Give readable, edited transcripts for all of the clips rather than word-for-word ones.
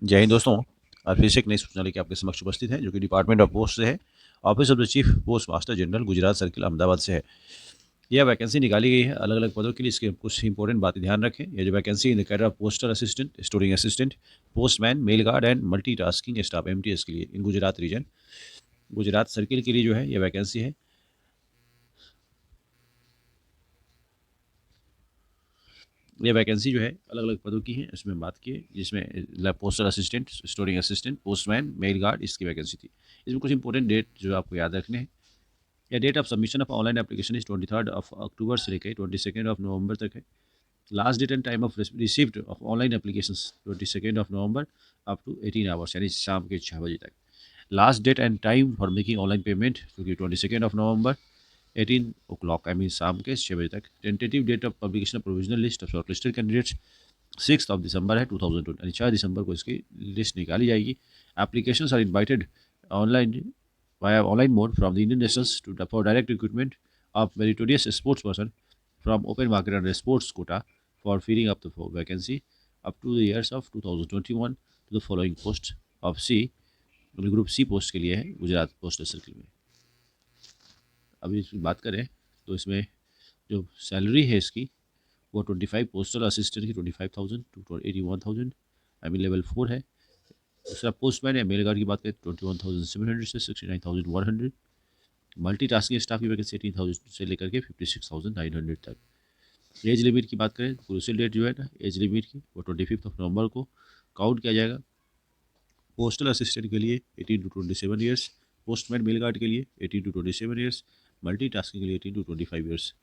जय हिंद दोस्तों। आज फिर से एक नई सूचना लेकर आपके समक्ष उपस्थित है, जो कि डिपार्टमेंट ऑफ पोस्ट से है। Office of the chief post master general, Gujarat circle, Ahmedabad से है। यह वैकेंसी निकाली गई है अलग अलग पदों के लिए। इसके कुछ इंपॉर्टेंट बातें ध्यान रखें। ये जो vacancy in the cadre of postal assistant, storing assistant, postman, mail guard and multitasking staff MTS के लिए in Gujarat region, Gujarat circle के लिए जो है ये वैकेंसी है। ये वैकेंसी जो है अलग अलग पदों की है, इसमें बात की है, जिसमें postal assistant, storing assistant, postman, mail guard, इसकी वैकेंसी थी। इसमें कुछ इंपॉर्टेंट डेट जो आपको याद रखने हैं। या date of submission of online application is 23 अक्टूबर से लेकर 22 नवंबर तक है। Last date and time of receipt of online application 22 नवंबर अप टू 18 आवर्स, यानी शाम के 6 बजे तक। Last date and time for making online payment क्योंकि 22 नवंबर 18 o'clock, आई मीन शाम के 6 बजे तक। Tentative date of publication of provisional list of shortlisted candidates 6 दिसंबर है 2002, यानी 6 दिसंबर को इसकी लिस्ट निकाली जाएगी। Application are invited online via online mode from the Indian nationals for direct recruitment of meritorious sports person from open market under sports quota for filling up the vacancy up to the years of 2021 to the following post of C, group C post के लिए है Gujarat postal circle में। अभी इसकी बात करें तो इसमें जो सैलरी है इसकी वो 25 पोस्टल असिस्टेंट की 25,000 टू 81,000, आई मीन लेवल 4 है। दूसरा पोस्टमैन या मेल गार्ड की बात करें 21,700 से 69,100। मल्टीटास्किंग स्टाफ की वैकेंसी 18,000 से लेकर के 56,900 तक। एज लिमिट की बात करें, क्रूशियल डेट जो है ना एज लिमिट की, वो 25 नवंबर को काउंट किया जाएगा। पोस्टल असिस्टेंट के लिए 18 to 27 years, postman mail guard के लिए 18 to 27 ईयर्स, मल्टीटास्किंग के लिए 18 to 25 years.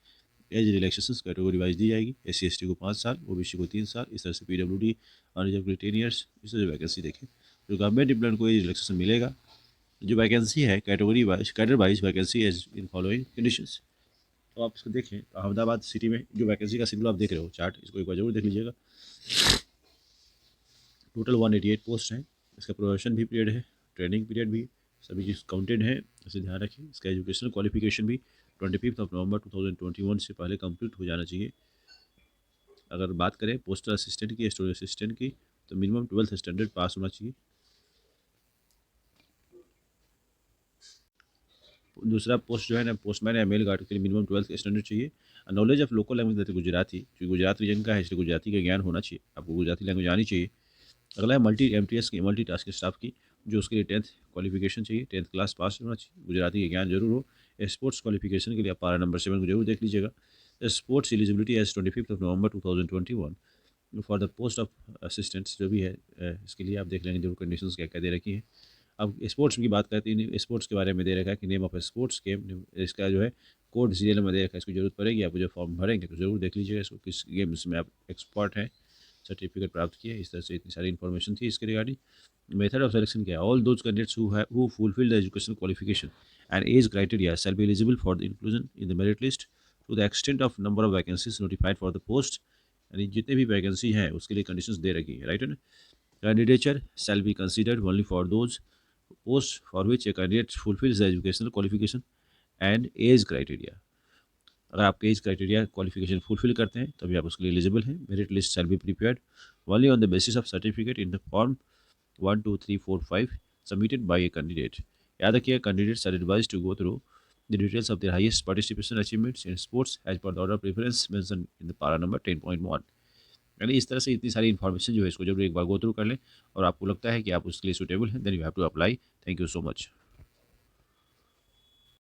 Age relaxation category wise दी जाएगी। SC/ST को 5 साल, OBC को 3 साल, इस तरह से PWD अनरिजर्व के लिए 10 ईयर्स। इस तरह से वैकेंसी देखें जो गवर्नमेंट एम्प्लॉय को एज रिलैक्सेशन मिलेगा। जो वैकेंसी है category wise, cadre wise vacancy as in following conditions. तो आप इसको देखें तो अहमदाबाद सिटी में जो वैकेंसी का शेड्यूल आप देख रहे हो चार्ट, इसको एक बार जरूर देख लीजिएगा। टोटल 188 पोस्ट हैं। इसका प्रोबेशन भी पीरियड है, ट्रेनिंग पीरियड भी, सभी चीज़ काउंटेड है, इसे ध्यान रखें। इसका एजुकेशनल क्वालिफिकेशन भी 25 नवंबर 2021 से पहले कंप्लीट हो जाना चाहिए। अगर बात करें पोस्टल असिस्टेंट की, स्टोरेज असिस्टेंट की, तो मिनिमम 12th स्टैंडर्ड पास होना चाहिए। दूसरा पोस्ट जो है ना पोस्टमैन या मेल गार्ड के लिए मिनिमम 12th स्टैंडर्ड चाहिए। नॉलेज ऑफ लोकल लैंग्वेज जैसे गुजराती, क्योंकि गुजरात रीजन का है इसलिए गुजराती का ज्ञान होना चाहिए, आपको गुजराती लैंग्वेज आनी चाहिए। अगला है MTS की, मल्टी टास्क स्टाफ की, जो उसके लिए 10th क्वालिफिकेशन चाहिए, 10th क्लास पास होना चाहिए, गुजराती का ज्ञान जरूर हो। स्पोर्ट्स क्वालिफिकेशन के लिए आप पारा नंबर 7 को जरूर देख लीजिएगा। स्पोर्ट्स एलिजिबिलिटी एज 25 नवंबर 2021 for the post of assistants जो भी है, इसके लिए आप देख लेंगे जरूर कंडीशंस क्या क्या दे रखी हैं। अब स्पोर्ट्स की बात करते हैं, स्पोर्ट्स के बारे में दे रखा है कि नेम ऑफ स्पोर्ट्स गेम, इसका जो है कोड सीरियल में दे रखा है। इसकी जरूरत पड़ेगी, आप जो फॉर्म भरेंगे तो जरूर देख लीजिएगा इसको, किस गेम्स में आप एक्सपर्ट हैं, सर्टिफिकेट प्राप्त किया। इस तरह से इतनी सारी इन्फॉर्मेशन थी इसके रिगार्डिंग। मेथड ऑफ सिलेक्शन क्या है, all those candidates who fulfil the educational qualification and age criteria shall be eligible for the inclusion in the merit list to the extent of number of vacancies notified for the post, यानी जितने भी vacancy हैं उसके लिए conditions दे रखी है, right है ना। Candidature shall be considered only for those post for which a candidate fulfils the educational qualification and age criteria. अगर आप एज क्राइटेरिया क्वालिफिकेशन फुलफिल करते हैं तभी आप उसके लिए एलिजिबल हैं। Merit list shall be prepared only on the basis of certificate in the form 1, 2, 3, 4, 5 submitted by a candidate. याद रखिए candidates are advise to go through the details of their highest participation achievements in sports as per the order preference mention in the para number 10.1। यानी इस तरह से इतनी सारी information जो है इसको जरूर एक बार गो थ्रू कर लें, और आपको लगता है कि आप उसके लिए सूटेबल हैं, then you have to apply. Thank you so much.